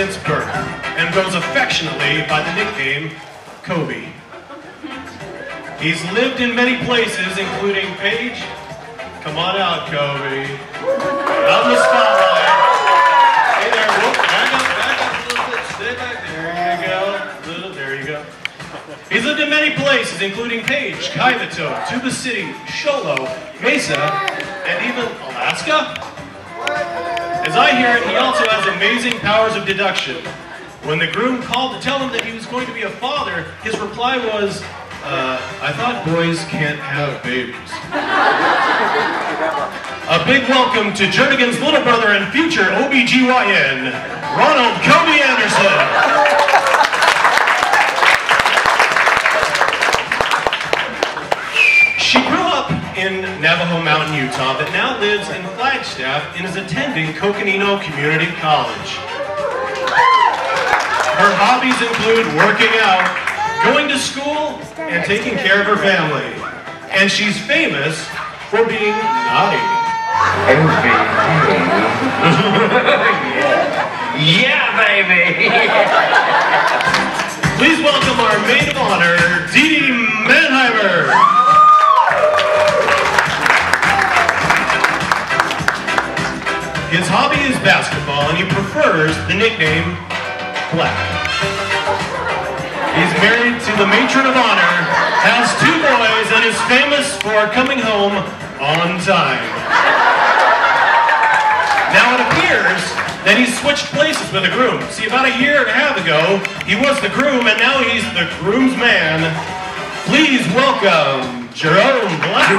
since birth and goes affectionately by the nickname Kobe. He's lived in many places, including Paige. Come on out, Kobe. Out in the spotlight. Hey there, whoop, back up a little bit. Stay back. There you go. He's lived in many places, including Paige, Kaivito, Tuba City, Sholo, Mesa, and even Alaska. As I hear it, he also has amazing powers of deduction. When the groom called to tell him that he was going to be a father, his reply was, I thought boys can't have babies. A big welcome to Jernigan's little brother and future OBGYN, Ronald Kobe Anderson. She grew up in Navajo Mountain, Utah, but now lives in Flagstaff and is attending Coconino Community College. Her hobbies include working out, going to school, and taking care of her family. And she's famous for being naughty. Yeah, baby! Please welcome our maid of honor, Dee Dee Manheimer. His hobby is basketball, and he prefers the nickname Black. He's married to the matron of honor, has 2 boys, and is famous for coming home on time. Now it appears that he's switched places with a groom. See, about a year and a half ago, he was the groom, and now he's the groomsman. Please welcome Jerome Black.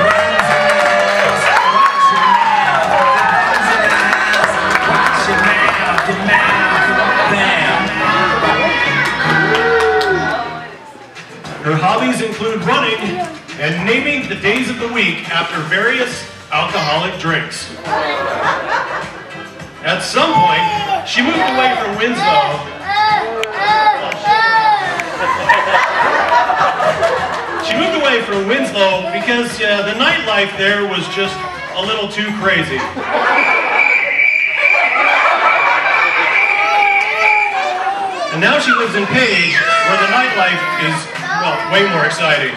Her hobbies include running and naming the days of the week after various alcoholic drinks. At some point, she moved away from Winslow. She moved away from Winslow because the nightlife there was just a little too crazy. And now she lives in Paige, where the nightlife is, well, way more exciting.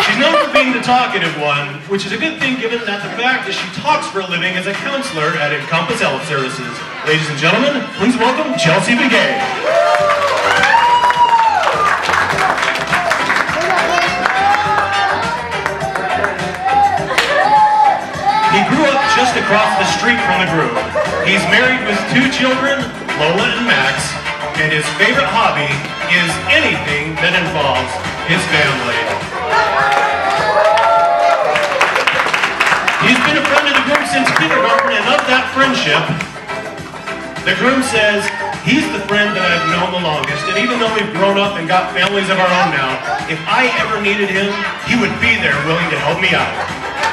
She's known for being the talkative one, which is a good thing given that the fact that she talks for a living as a counselor at Encompass Health Services. Ladies and gentlemen, please welcome Chelsea Begay. He grew up just across the street from the groom. He's married with 2 children, Lola and Max, and his favorite hobby is anything that involves his family. He's been a friend of the groom since kindergarten, and of that friendship, the groom says he's the friend that I've known the longest, and even though we've grown up and got families of our own now, if I ever needed him, he would be there willing to help me out.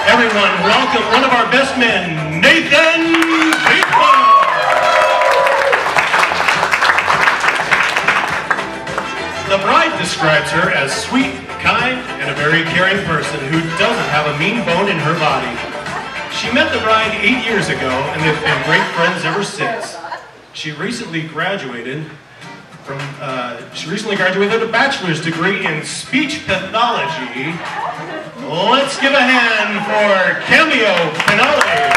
Everyone, welcome one of our best men, Nathan Beekman! The bride describes her as sweet, kind, and a very caring person who doesn't have a mean bone in her body. She met the bride 8 years ago, and they've been great friends ever since. She recently graduated with a bachelor's degree in speech pathology. Let's give a hand for Cameo Pinali.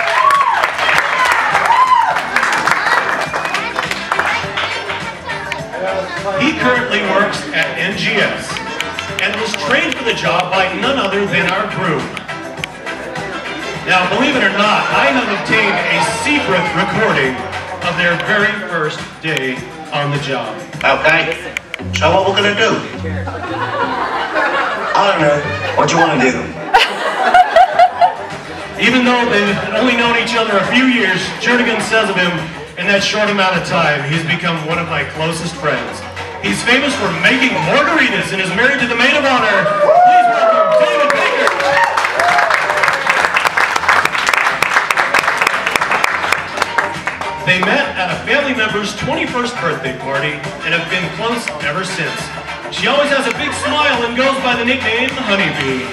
He currently works at NGS and was trained for the job by none other than our groom. Now, believe it or not, I have obtained a secret recording of their very first day on the job. Okay, so what we're gonna do? I don't know. What you wanna do? Even though they've only known each other a few years, Jernigan says of him, in that short amount of time, he's become one of my closest friends. He's famous for making margaritas and is married to the maid of honor. Please welcome David Baker. They met at a family member's 21st birthday party and have been close ever since. She always has a big smile and goes by the nickname Honeybee.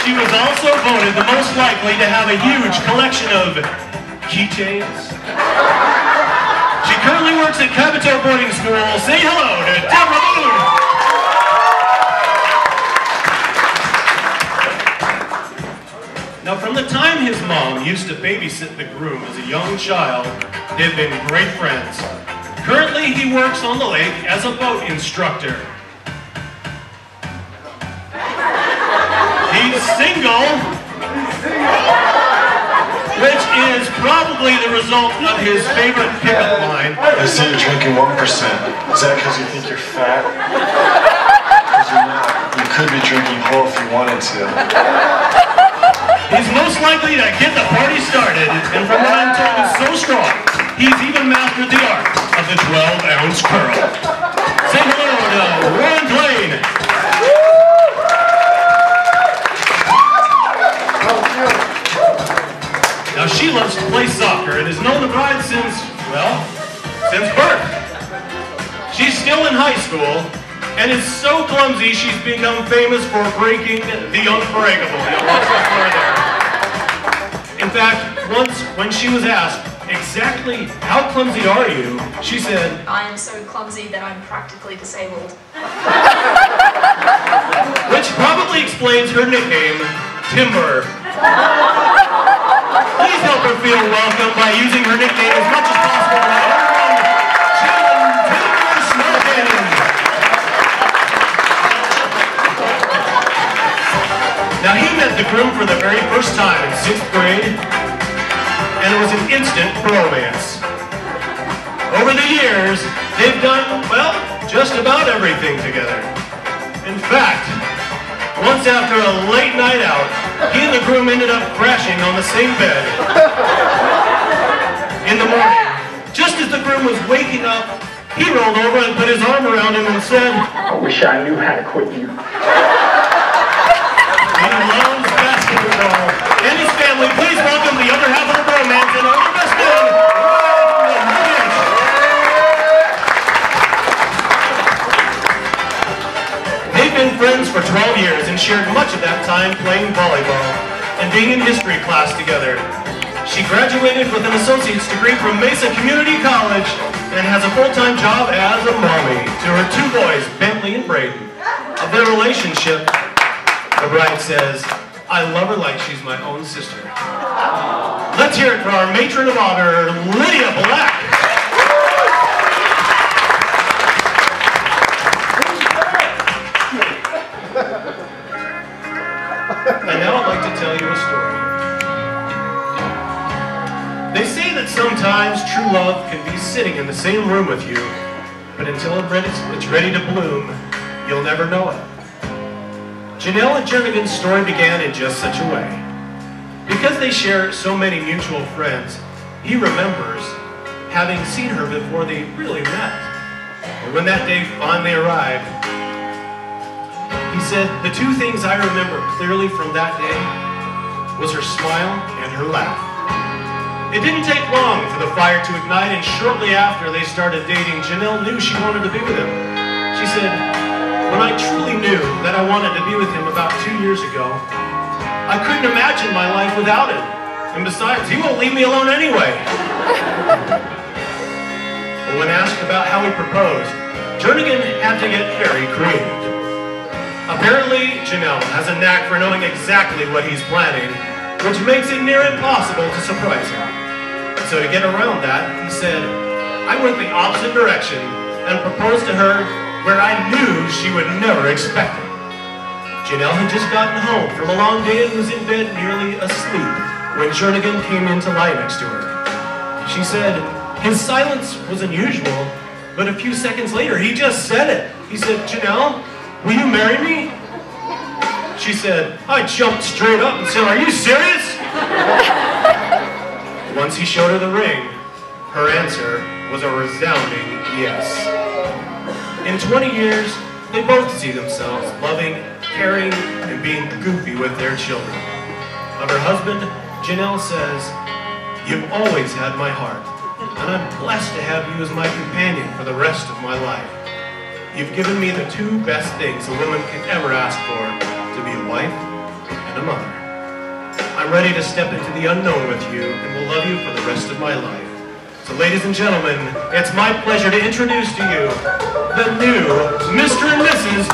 She was also voted the most likely to have a huge collection of keychains. She currently works at Capito Boarding School. Say hello to Deborah Moon. Now, from the time his mom used to babysit the groom as a young child, they've been great friends. Currently, he works on the lake as a boat instructor. He's single, which is probably the result of his favorite pickup line. I see you're drinking 1%. Is that because you think you're fat? Because you're not. You could be drinking whole if you wanted to. He's most likely to get the party started, and from what I'm told is so strong, he's even mastered the art of the 12-ounce curl. Say hello to Ron Blaine. Now, she loves to play soccer and has known the bride since, well, since birth. She's still in high school and is so clumsy she's become famous for breaking the unbreakable. Lots of flair there. In fact, once when she was asked, exactly how clumsy are you, she said, I am so clumsy that I'm practically disabled. Which probably explains her nickname, Timber. Please help her feel welcome by using her nickname as much as possible. Timber Smoking. Now, he met the groom for the very first time in 6th grade, and it was an instant romance. Over the years, they've done, well, just about everything together. In fact, once after a late night out, he and the groom ended up crashing on the same bed. In the morning, just as the groom was waking up, he rolled over and put his arm around him and said, I wish I knew how to quit you. He loves basketball and his family. Please welcome the other half of the romance and our best man, Ryan. They've been friends for 12 years and shared much of that time playing volleyball and being in history class together. She graduated with an associate's degree from Mesa Community College and has a full-time job as a mommy to her 2 boys, Bentley and Braden. Of their relationship, the bride says, I love her like she's my own sister. Let's hear it for our matron of honor, Lydia Black. And now I'd like to tell you a story. They say that sometimes true love can be sitting in the same room with you, but until it's ready to bloom, you'll never know it. Janelle and Jernigan's story began in just such a way. Because they share so many mutual friends, he remembers having seen her before they really met. And when that day finally arrived, he said, the 2 things I remember clearly from that day was her smile and her laugh. It didn't take long for the fire to ignite, and shortly after they started dating, Janelle knew she wanted to be with him. She said, when I truly knew that I wanted to be with him about 2 years ago, I couldn't imagine my life without him. And besides, he won't leave me alone anyway. But when asked about how he proposed, Jernigan had to get very creative. Apparently, Janelle has a knack for knowing exactly what he's planning, which makes it near impossible to surprise him. So to get around that, he said, I went the opposite direction and proposed to her where I knew she would never expect it. Janelle had just gotten home from a long day and was in bed nearly asleep when Jernigan came in to lie next to her. She said his silence was unusual, but a few seconds later he just said it. He said, Janelle, will you marry me? She said, I jumped straight up and said, are you serious? Once he showed her the ring, her answer was a resounding yes. In 20 years, they both see themselves loving, caring, and being goofy with their children. Of her husband, Janelle says, you've always had my heart, and I'm blessed to have you as my companion for the rest of my life. You've given me the 2 best things a woman can ever ask for, to be a wife and a mother. I'm ready to step into the unknown with you and will love you for the rest of my life. So ladies and gentlemen, it's my pleasure to introduce to you the new Mr. and Mrs.